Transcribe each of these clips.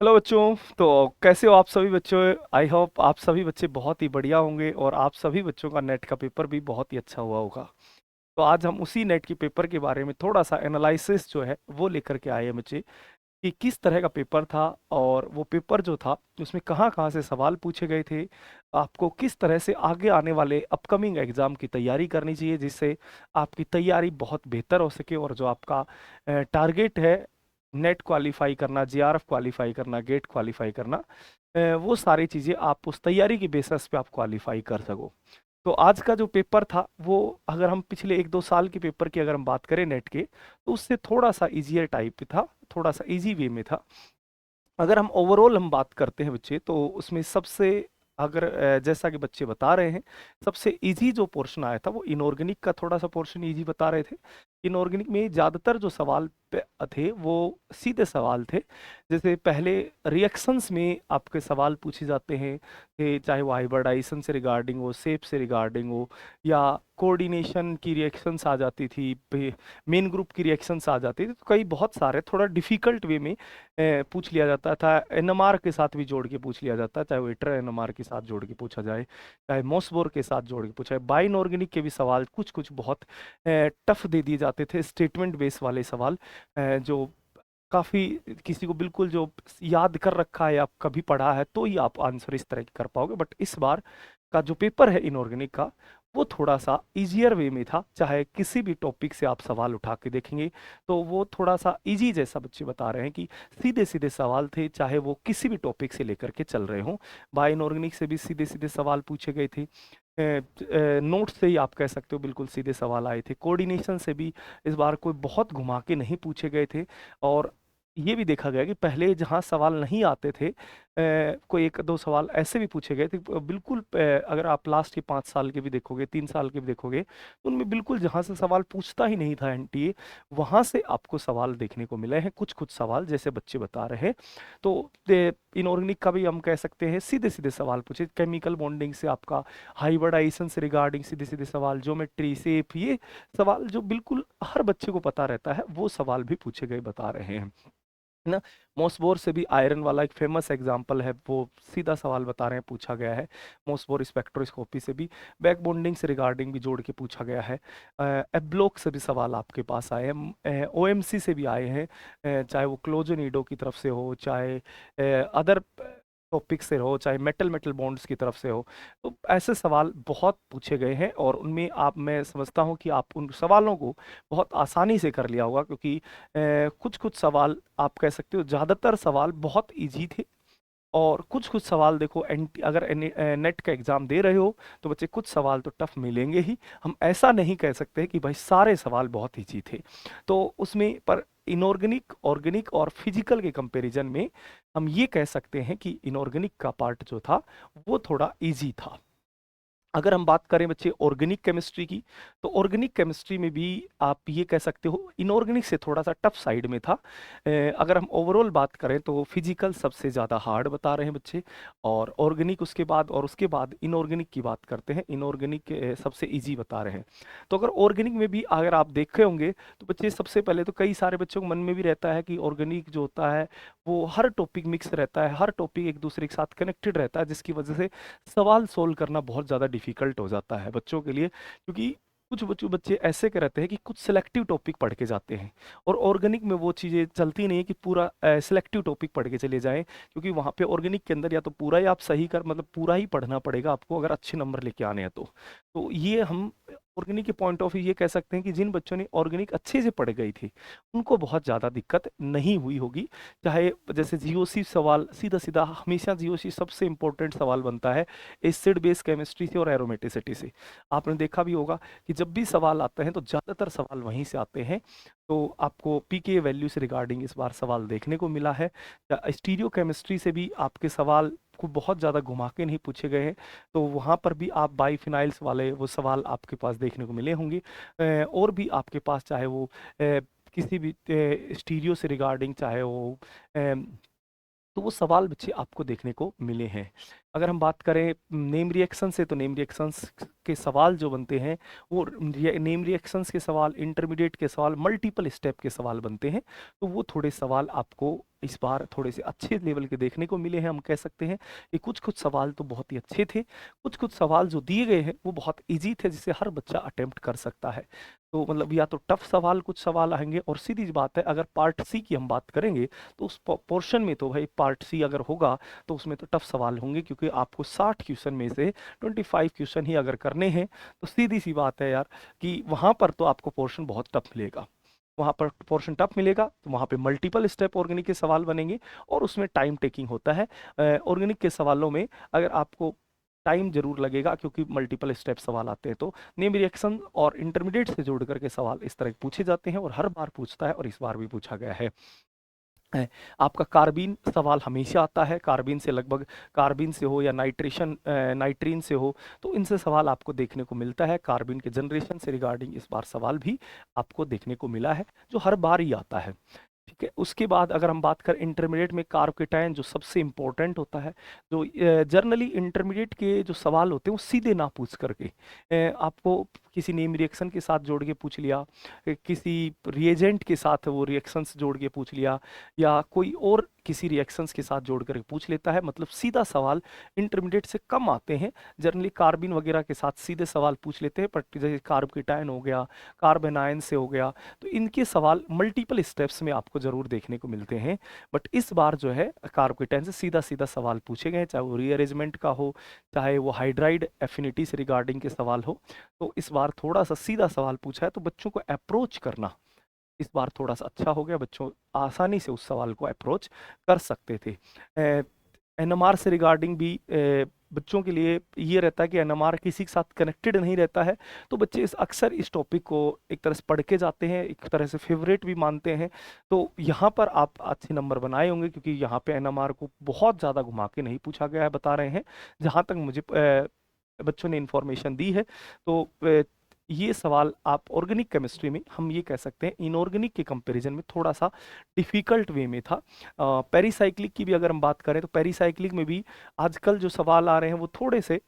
Hello बच्चों। तो कैसे हो आप सभी बच्चों? आई होप आप सभी बच्चे बहुत ही बढ़िया होंगे और आप सभी बच्चों का नेट का पेपर भी बहुत ही अच्छा हुआ होगा। तो आज हम उसी नेट के पेपर के बारे में थोड़ा सा एनालिसिस जो है वो लेकर के आए हैं बच्चे, कि किस तरह का पेपर था और वो पेपर जो था उसमें कहाँ कहाँ से सवाल पूछे गए थे। आपको किस तरह से आगे आने वाले अपकमिंग एग्जाम की तैयारी करनी चाहिए जिससे आपकी तैयारी बहुत बेहतर हो सके और जो आपका टारगेट है नेट क्वालिफाई करना, जीआरएफ क्वालिफाई करना, गेट क्वालिफाई करना, वो सारी चीज़ें आप उस तैयारी की बेसिस पे आप क्वालिफाई कर सको। तो आज का जो पेपर था वो, अगर हम पिछले 1-2 साल के पेपर की अगर हम बात करें नेट के, तो उससे थोड़ा सा इजियर टाइप था, थोड़ा सा इजी वे में था। अगर हम ओवरऑल हम बात करते हैं बच्चे, तो उसमें सबसे, अगर जैसा कि बच्चे बता रहे हैं, सबसे इजी जो पोर्शन आया था वो इनऑर्गेनिक का थोड़ा सा पोर्शन इजी बता रहे थे। इनऑर्गेनिक में ज़्यादातर जो सवाल थे वो सीधे सवाल थे। जैसे पहले रिएक्शंस में आपके सवाल पूछे जाते हैं कि चाहे वो हाइब्रिडाइजेशन से रिगार्डिंग हो, शेप से रिगार्डिंग हो, या कोऑर्डिनेशन की रिएक्शंस आ जाती थी, मेन ग्रुप की रिएक्शंस आ जाती थी। तो कई बहुत सारे थोड़ा डिफिकल्ट वे में पूछ लिया जाता था। एनएमआर के साथ भी जोड़ के पूछ लिया जाता है, चाहे वो इटर एनएमआर के साथ जोड़ के पूछा जाए, चाहे मॉसबोर के साथ जोड़ के पूछा जाए। बाइन ऑर्गेनिक के भी सवाल कुछ कुछ बहुत टफ दे दिए जाते थे, स्टेटमेंट बेस वाले सवाल, जो काफ़ी किसी को बिल्कुल जो याद कर रखा है, आप कभी पढ़ा है तो ही आप आंसर इस तरह की कर पाओगे। बट इस बार का जो पेपर है इनऑर्गेनिक का, वो थोड़ा सा इजियर वे में था। चाहे किसी भी टॉपिक से आप सवाल उठा के देखेंगे तो वो थोड़ा सा इजी, जैसा बच्चे बता रहे हैं कि सीधे सीधे सवाल थे, चाहे वो किसी भी टॉपिक से लेकर के चल रहे हों। बाय इनऑर्गेनिक से भी सीधे सीधे सवाल पूछे गए थे। नोट्स से ही आप कह सकते हो बिल्कुल सीधे सवाल आए थे। कोऑर्डिनेशन से भी इस बार कोई बहुत घुमा के नहीं पूछे गए थे। और ये भी देखा गया कि पहले जहाँ सवाल नहीं आते थे, कोई 1-2 सवाल ऐसे भी पूछे गए थे, बिल्कुल अगर आप लास्ट के 5 साल के भी देखोगे, 3 साल के भी देखोगे, तो उनमें बिल्कुल जहाँ से सवाल पूछता ही नहीं था एनटीए, वहाँ से आपको सवाल देखने को मिले हैं कुछ कुछ सवाल, जैसे बच्चे बता रहे हैं। तो इनऑर्गेनिक का भी हम कह सकते हैं सीधे सीधे सवाल पूछे, केमिकल बॉन्डिंग से आपका, हाइब्रिडाइजेशन से रिगार्डिंग सीधे सीधे सवाल, ज्योमेट्री, शेप, ये सवाल जो बिल्कुल हर बच्चे को पता रहता है वो सवाल भी पूछे गए बता रहे हैं, है ना। मॉसबोर से भी आयरन वाला एक फेमस एग्जांपल है, वो सीधा सवाल बता रहे हैं, पूछा गया है। मॉसबोर स्पेक्ट्रोस्कोपी से भी, बैक बॉन्डिंग से रिगार्डिंग भी जोड़ के पूछा गया है। एब्लोक से भी सवाल आपके पास आए हैं, ओएमसी से भी आए हैं, चाहे वो क्लोजोनिडो की तरफ से हो, चाहे अदर टॉपिक से हो, चाहे मेटल मेटल बॉन्ड्स की तरफ से हो। तो ऐसे सवाल बहुत पूछे गए हैं और उनमें आप, मैं समझता हूँ कि आप उन सवालों को बहुत आसानी से कर लिया होगा, क्योंकि कुछ कुछ सवाल आप कह सकते हो, ज़्यादातर सवाल बहुत इजी थे। और कुछ कुछ सवाल देखो, अगर नेट का एग्जाम दे रहे हो तो बच्चे कुछ सवाल तो टफ मिलेंगे ही। हम ऐसा नहीं कह सकते कि भाई सारे सवाल बहुत इजी थे। तो उसमें पर इनऑर्गेनिक, ऑर्गेनिक और फिजिकल के कंपैरिजन में हम ये कह सकते हैं कि इनऑर्गेनिक का पार्ट जो था वो थोड़ा इजी था। अगर हम बात करें बच्चे ऑर्गेनिक केमिस्ट्री की, तो ऑर्गेनिक केमिस्ट्री में भी आप ये कह सकते हो इनऑर्गेनिक से थोड़ा सा टफ साइड में था। अगर हम ओवरऑल बात करें तो फिजिकल सबसे ज़्यादा हार्ड बता रहे हैं बच्चे, और ऑर्गेनिक उसके बाद, और उसके बाद इनऑर्गेनिक की बात करते हैं, इनऑर्गेनिक सबसे इजी बता रहे हैं। तो अगर ऑर्गेनिक में भी अगर आप देखे होंगे तो बच्चे, सबसे पहले तो कई सारे बच्चों के मन में भी रहता है कि ऑर्गेनिक जो होता है वो हर टॉपिक मिक्स रहता है, हर टॉपिक एक दूसरे के साथ कनेक्टेड रहता है, जिसकी वजह से सवाल सोल्व करना बहुत ज़्यादा डिफिकल्ट हो जाता है बच्चों के लिए। क्योंकि कुछ बच्चों बच्चे ऐसे के रहते हैं कि कुछ सिलेक्टिव टॉपिक पढ़ के जाते हैं, और ऑर्गेनिक में वो चीज़ें चलती नहीं है कि पूरा सिलेक्टिव टॉपिक पढ़ के चले जाएं, क्योंकि वहाँ पे ऑर्गेनिक के अंदर या तो पूरा ही आप सही कर, मतलब पूरा ही पढ़ना पड़ेगा आपको अगर अच्छे नंबर लेके आने हैं तो ये हम ऑर्गेनिक के पॉइंट ऑफ व्यू ये कह सकते हैं कि जिन बच्चों ने ऑर्गेनिक अच्छे से पढ़ गई थी उनको बहुत ज़्यादा दिक्कत नहीं हुई होगी। चाहे जैसे जीओसी सवाल, सीधा सीधा हमेशा जीओसी सबसे इंपॉर्टेंट सवाल बनता है एसिड बेस केमिस्ट्री से और एरोमेटिसिटी से। आपने देखा भी होगा कि जब भी सवाल आते हैं तो ज़्यादातर सवाल वहीं से आते हैं। तो आपको पीके वैल्यू से रिगार्डिंग इस बार सवाल देखने को मिला है। स्टीरियो केमिस्ट्री से भी आपके सवाल को बहुत ज़्यादा घुमा के नहीं पूछे गए हैं, तो वहाँ पर भी आप बाईफिनाइल्स वाले वो सवाल आपके पास देखने को मिले होंगे। और भी आपके पास, चाहे वो किसी भी स्टीरियो से रिगार्डिंग, चाहे वो तो वो सवाल बच्चे आपको देखने को मिले हैं। अगर हम बात करें नेम रिएक्शन से, तो नेम रिएक्शंस के सवाल जो बनते हैं वो, नेम रिएक्शंस के सवाल, इंटरमीडिएट के सवाल, मल्टीपल स्टेप के सवाल बनते हैं। तो वो थोड़े सवाल आपको इस बार थोड़े से अच्छे लेवल के देखने को मिले हैं। हम कह सकते हैं कि कुछ-कुछ सवाल तो बहुत ही अच्छे थे, कुछ-कुछ सवाल जो दिए गए हैं वो बहुत ईज़ी थे जिसे हर बच्चा अटेम्प्ट कर सकता है। तो मतलब या तो टफ सवाल कुछ सवाल आएँगे और सीधी सी बात है अगर पार्ट सी की हम बात करेंगे तो उस पोर्शन में तो भाई पार्ट सी अगर होगा तो उसमें तो टफ सवाल होंगे क्योंकि आपको 60 क्वेश्चन में से 25 क्वेश्चन ही अगर करने हैं तो सीधी सी बात है यार कि वहाँ पर तो आपको पोर्शन बहुत टफ मिलेगा। वहाँ पर पोर्शन टफ मिलेगा तो वहाँ पे मल्टीपल स्टेप ऑर्गेनिक के सवाल बनेंगे और उसमें टाइम टेकिंग होता है। ऑर्गेनिक के सवालों में अगर आपको टाइम जरूर लगेगा क्योंकि मल्टीपल स्टेप सवाल आते हैं तो नेम रिएक्शन और इंटरमीडिएट से जोड़ करके सवाल इस तरह पूछे जाते हैं और हर बार पूछता है और इस बार भी पूछा गया है। आपका कार्बीन सवाल हमेशा आता है, कार्बीन से लगभग कार्बीन से हो या नाइट्रीन से हो तो इनसे सवाल आपको देखने को मिलता है। कार्बीन के जनरेशन से रिगार्डिंग इस बार सवाल भी आपको देखने को मिला है जो हर बार ही आता है। ठीक है, उसके बाद अगर हम बात करें इंटरमीडिएट में कार्ब केटायन जो सबसे इंपॉर्टेंट होता है, जो जर्नली इंटरमीडिएट के जो सवाल होते हैं वो सीधे ना पूछ करके आपको किसी नेम रिएक्शन के साथ जोड़ के पूछ लिया, किसी रिएजेंट के साथ वो रिएक्शंस जोड़ के पूछ लिया या कोई और किसी रिएक्शंस के साथ जोड़ करके पूछ लेता है, मतलब सीधा सवाल इंटरमीडिएट से कम आते हैं। जनरली कार्बिन वगैरह के साथ सीधे सवाल पूछ लेते हैं, बट जैसे कार्ब केटायन हो गया, कार्बन आयन से हो गया, तो इनके सवाल मल्टीपल स्टेप्स में आपको जरूर देखने को मिलते हैं। बट इस बार जो है कार्ब केटायन से सीधा सीधा सवाल पूछे गए, चाहे वो रीअरेंजमेंट का हो, चाहे वो हाइड्राइड एफिनिटी से रिगार्डिंग के सवाल हो। तो इस बार थोड़ा सा सीधा सवाल पूछा है तो बच्चों को अप्रोच करना इस बार थोड़ा सा अच्छा हो गया, बच्चों आसानी से उस सवाल को अप्रोच कर सकते थे। एनएमआर से रिगार्डिंग भी बच्चों के लिए ये रहता है कि एनएमआर किसी के साथ कनेक्टेड नहीं रहता है, तो बच्चे अक्सर इस टॉपिक को एक तरह से पढ़ के जाते हैं, एक तरह से फेवरेट भी मानते हैं। तो यहाँ पर आप अच्छे नंबर बनाए होंगे क्योंकि यहाँ पे एनएमआर को बहुत ज़्यादा घुमा के नहीं पूछा गया है, बता रहे हैं जहाँ तक मुझे बच्चों ने इन्फॉर्मेशन दी है। तो ये सवाल आप ऑर्गेनिक केमिस्ट्री में हम ये कह सकते हैं इनऑर्गेनिक के कंपैरिजन में थोड़ा सा डिफिकल्ट वे में था। पेरीसाइक्लिक की भी अगर हम बात करें तो पेरीसाइक्लिक में भी आजकल जो सवाल आ रहे हैं वो थोड़े से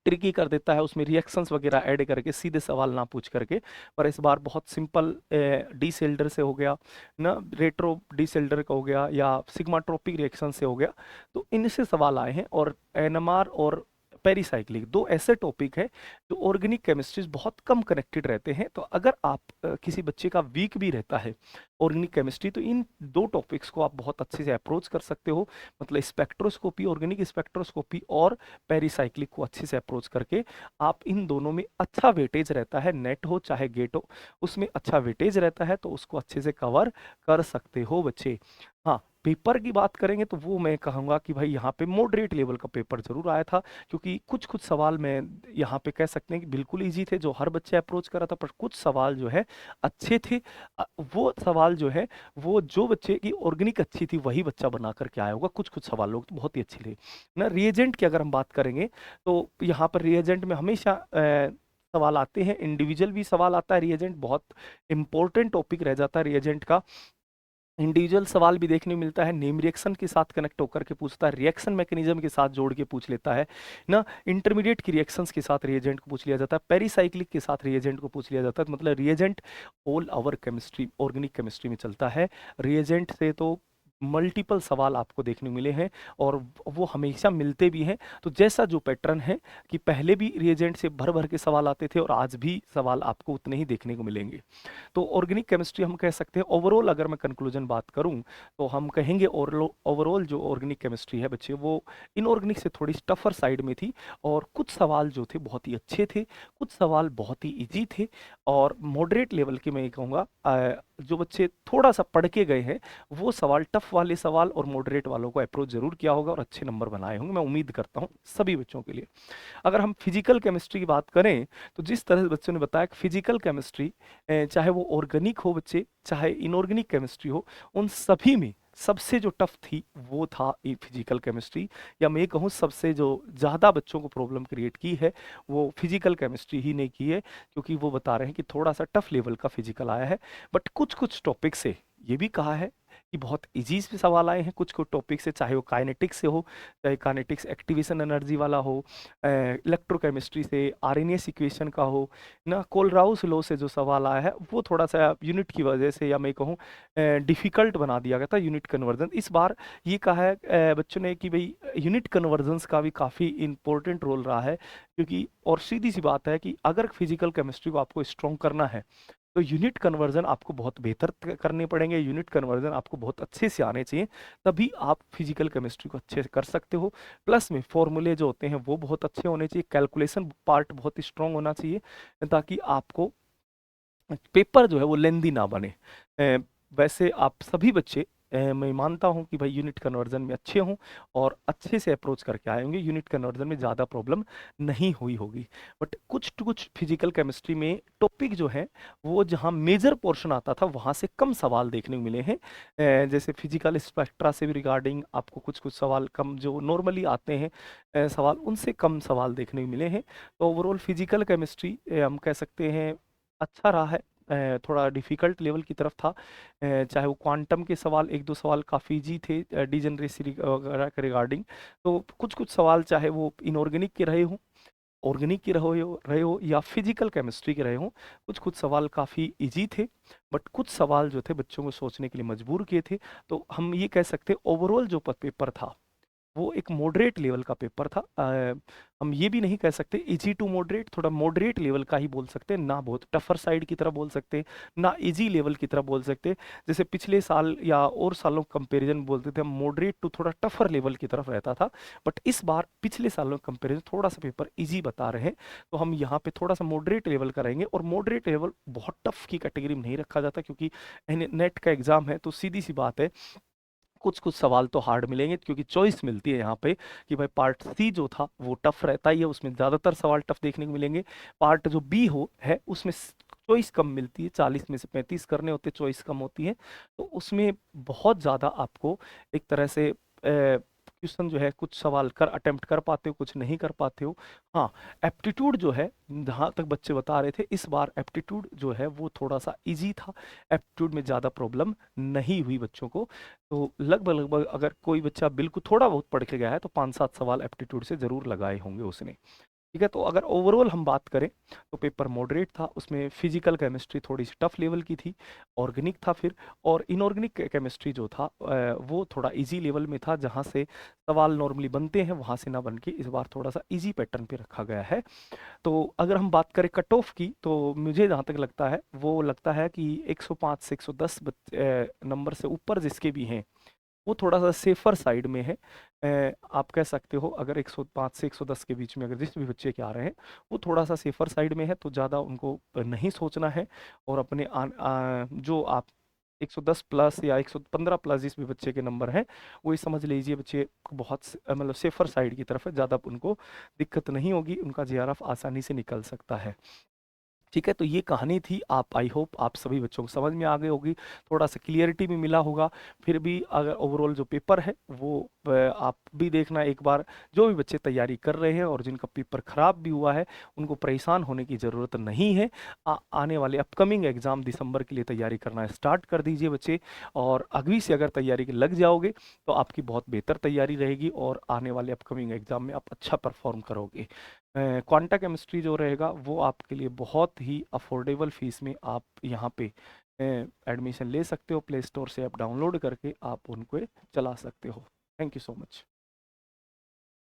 ट्रिकी कर देता है, उसमें रिएक्शंस वगैरह ऐड करके सीधे सवाल ना पूछ करके। पर इस बार बहुत सिंपल डी सेल्डर से हो गया ना, रेट्रो डी सेल्डर का हो गया या सिग्माट्रोपिक रिएक्शन से हो गया, तो इनसे सवाल आए हैं। और एनएमआर और पेरीसाइक्लिक दो ऐसे टॉपिक है जो ऑर्गेनिक केमिस्ट्री बहुत कम कनेक्टेड रहते हैं। तो अगर आप किसी बच्चे का वीक भी रहता है ऑर्गेनिक केमिस्ट्री तो इन दो टॉपिक्स को आप बहुत अच्छे से अप्रोच कर सकते हो, मतलब स्पेक्ट्रोस्कोपी, ऑर्गेनिक स्पेक्ट्रोस्कोपी और पेरीसाइक्लिक को अच्छे से अप्रोच करके आप इन दोनों में अच्छा वेटेज रहता है, नेट हो चाहे गेट हो उसमें अच्छा वेटेज रहता है, तो उसको अच्छे से कवर कर सकते हो बच्चे। हाँ, पेपर की बात करेंगे तो वो मैं कहूँगा कि भाई यहाँ पे मॉडरेट लेवल का पेपर जरूर आया था, क्योंकि कुछ कुछ सवाल मैं यहाँ पे कह सकते हैं कि बिल्कुल इजी थे जो हर बच्चे अप्रोच कर रहा था, पर कुछ सवाल जो है अच्छे थे। वो सवाल जो है वो जो बच्चे की ऑर्गेनिक अच्छी थी वही बच्चा बना करके आया होगा, कुछ कुछ सवाल लोग तो बहुत ही अच्छे थे ना। रिएजेंट की अगर हम बात करेंगे तो यहाँ पर रिएजेंट में हमेशा सवाल आते हैं, इंडिविजुअल भी सवाल आता है, रिएजेंट बहुत इंपॉर्टेंट टॉपिक रह जाता है रिएजेंट का। इंडिविजुअल सवाल भी देखने को मिलता है, नेम रिएक्शन के साथ कनेक्ट होकर के पूछता है, रिएक्शन मैकेनिज्म के साथ जोड़ के पूछ लेता है ना। इंटरमीडिएट की रिएक्शंस के साथ रिएजेंट को पूछ लिया जाता है, पेरीसाइक्लिक के साथ रिएजेंट को पूछ लिया जाता है, मतलब reagent all our chemistry organic chemistry में चलता है। रिएजेंट से तो मल्टीपल सवाल आपको देखने को मिले हैं और वो हमेशा मिलते भी हैं। तो जैसा जो पैटर्न है कि पहले भी रिएजेंट से भर भर के सवाल आते थे और आज भी सवाल आपको उतने ही देखने को मिलेंगे। तो ऑर्गेनिक केमिस्ट्री हम कह सकते हैं ओवरऑल, अगर मैं कंक्लूजन बात करूं तो हम कहेंगे ओवरऑल जो ऑर्गेनिक केमिस्ट्री है बच्चे वो इनऑर्गेनिक से थोड़ी टफर साइड में थी, और कुछ सवाल जो थे बहुत ही अच्छे थे, कुछ सवाल बहुत ही इजी थे, और मॉडरेट लेवल के मैं ये कहूँगा जो बच्चे थोड़ा सा पढ़ के गए हैं वो सवाल टफ वाले सवाल और मॉडरेट वालों को अप्रोच जरूर किया होगा और अच्छे नंबर बनाए होंगे, मैं उम्मीद करता हूँ सभी बच्चों के लिए। अगर हम फिजिकल केमिस्ट्री की बात करें तो जिस तरह से बच्चों ने बताया कि फिजिकल केमिस्ट्री चाहे वो ऑर्गेनिक हो बच्चे चाहे इनऑर्गेनिक केमिस्ट्री हो, उन सभी में सबसे जो टफ थी वो था फिजिकल केमिस्ट्री, या मैं कहूँ सबसे जो ज़्यादा बच्चों को प्रॉब्लम क्रिएट की है वो फिजिकल केमिस्ट्री ही ने की है, क्योंकि वो बता रहे हैं कि थोड़ा सा टफ लेवल का फिजिकल आया है। बट कुछ कुछ टॉपिक से ये भी कहा है कि बहुत इजी से सवाल आए हैं कुछ कुछ टॉपिक से, चाहे वो काइनेटिक्स से हो, चाहे काइनेटिक्स एक्टिवेशन एनर्जी वाला हो, इलेक्ट्रोकेमिस्ट्री से, आरएनएस इक्वेशन का हो ना, कोलराउस लॉ से जो सवाल आया है वो थोड़ा सा यूनिट की वजह से, या मैं कहूँ डिफ़िकल्ट बना दिया गया था यूनिट कन्वर्जन। इस बार ये कहा है बच्चों ने कि भाई यूनिट कन्वर्जन्स का भी काफ़ी इंपॉर्टेंट रोल रहा है, क्योंकि और सीधी सी बात है कि अगर फिजिकल केमिस्ट्री को आपको स्ट्रॉन्ग करना है तो यूनिट कन्वर्जन आपको बहुत बेहतर करने पड़ेंगे, यूनिट कन्वर्जन आपको बहुत अच्छे से आने चाहिए, तभी आप फिजिकल केमिस्ट्री को अच्छे से कर सकते हो। प्लस में फॉर्मूले जो होते हैं वो बहुत अच्छे होने चाहिए, कैलकुलेशन पार्ट बहुत स्ट्रांग होना चाहिए, ताकि आपको पेपर जो है वो लेंदी ना बने। वैसे आप सभी बच्चे मैं मानता हूं कि भाई यूनिट कन्वर्जन में अच्छे हों और अच्छे से अप्रोच करके आए होंगे, यूनिट कन्वर्जन में ज़्यादा प्रॉब्लम नहीं हुई होगी। बट कुछ टू कुछ फिजिकल केमिस्ट्री में टॉपिक जो है वो जहां मेजर पोर्शन आता था वहां से कम सवाल देखने को मिले हैं। जैसे फिजिकल स्पेक्ट्रा से भी रिगार्डिंग आपको कुछ कुछ सवाल कम जो नॉर्मली आते हैं सवाल, उनसे कम सवाल देखने को मिले हैं। तो ओवरऑल फिजिकल केमिस्ट्री हम कह सकते हैं अच्छा रहा है। थोड़ा डिफिकल्ट लेवल की तरफ था, चाहे वो क्वांटम के सवाल एक दो सवाल काफ़ी इजी थे डिजनरेसी वगैरह के रिगार्डिंग, तो कुछ कुछ सवाल चाहे वो इनऑर्गेनिक के रहे हों, ऑर्गेनिक की रहे हो या फिजिकल केमिस्ट्री के रहे हों, कुछ कुछ सवाल काफ़ी इजी थे, बट कुछ सवाल जो थे बच्चों को सोचने के लिए मजबूर किए थे। तो हम ये कह सकते हैं ओवरऑल जो पेपर था वो एक मॉडरेट लेवल का पेपर था। हम ये भी नहीं कह सकते इजी टू मॉडरेट, थोड़ा मॉडरेट लेवल का ही बोल सकते हैं, ना बहुत टफर साइड की तरफ बोल सकते हैं, ना इजी लेवल की तरफ बोल सकते हैं। जैसे पिछले साल या और सालों कंपैरिजन बोलते थे हम मॉडरेट टू थोड़ा टफर लेवल की तरफ रहता था, बट इस बार पिछले सालों कंपैरिजन थोड़ा सा पेपर इजी बता रहे हैं, तो हम यहाँ पे थोड़ा सा मॉडरेट लेवल का रहेंगे। और मॉडरेट लेवल बहुत टफ की कैटेगरी में नहीं रखा जाता, क्योंकि नेट का एग्जाम है तो सीधी सी बात है कुछ कुछ सवाल तो हार्ड मिलेंगे, क्योंकि चॉइस मिलती है यहाँ पे कि भाई पार्ट सी जो था वो टफ रहता ही है, उसमें ज़्यादातर सवाल टफ देखने को मिलेंगे। पार्ट जो बी हो है उसमें चॉइस कम मिलती है, 40 में से 35 करने होते, चॉइस कम होती है, तो उसमें बहुत ज़्यादा आपको एक तरह से क्वेश्चन जो है कुछ सवाल कर अटेम्प्ट कर पाते हो, कुछ नहीं कर पाते हो। हाँ, एप्टीट्यूड जो है जहाँ तक बच्चे बता रहे थे इस बार एप्टीट्यूड जो है वो थोड़ा सा इजी था, एप्टीट्यूड में ज़्यादा प्रॉब्लम नहीं हुई बच्चों को। तो लगभग लगभग अगर कोई बच्चा बिल्कुल थोड़ा बहुत पढ़ के गया है तो 5-7 सवाल एप्टीट्यूड से ज़रूर लगाए होंगे उसने। ठीक है, तो अगर ओवरऑल हम बात करें तो पेपर मॉडरेट था, उसमें फिजिकल केमिस्ट्री थोड़ी सी टफ लेवल की थी, ऑर्गेनिक था फिर, और इनऑर्गेनिक केमिस्ट्री जो था वो थोड़ा इजी लेवल में था, जहाँ से सवाल नॉर्मली बनते हैं वहाँ से ना बन के इस बार थोड़ा सा इजी पैटर्न पे रखा गया है। तो अगर हम बात करें कट ऑफ की तो मुझे जहाँ तक लगता है वो लगता है कि 105 से 110 नंबर से ऊपर जिसके भी हैं वो थोड़ा सा सेफर साइड में है। आप कह सकते हो अगर 105 से 110 के बीच में अगर जिस भी बच्चे के आ रहे हैं वो थोड़ा सा सेफर साइड में है, तो ज़्यादा उनको नहीं सोचना है, और अपने जो आप 110 प्लस या 115 प्लस जिस भी बच्चे के नंबर हैं वो ये समझ लीजिए बच्चे बहुत मतलब सेफर साइड की तरफ है, ज़्यादा उनको दिक्कत नहीं होगी, उनका जेआरएफ आसानी से निकल सकता है। ठीक है, तो ये कहानी थी, आप आई होप आप सभी बच्चों को समझ में आ गई होगी, थोड़ा सा क्लियरिटी भी मिला होगा। फिर भी अगर ओवरऑल जो पेपर है वो आप भी देखना एक बार, जो भी बच्चे तैयारी कर रहे हैं और जिनका पेपर खराब भी हुआ है उनको परेशान होने की ज़रूरत नहीं है। आने वाले अपकमिंग एग्ज़ाम दिसंबर के लिए तैयारी करना स्टार्ट कर दीजिए बच्चे, और अभी से अगर तैयारी के लग जाओगे तो आपकी बहुत बेहतर तैयारी रहेगी और आने वाले अपकमिंग एग्ज़ाम में आप अच्छा परफॉर्म करोगे। क्वांटा केमिस्ट्री जो रहेगा वो आपके लिए बहुत ही अफोर्डेबल फीस में आप यहाँ पे एडमिशन ले सकते हो, प्ले स्टोर से आप डाउनलोड करके आप उनको चला सकते हो। Thank you so much.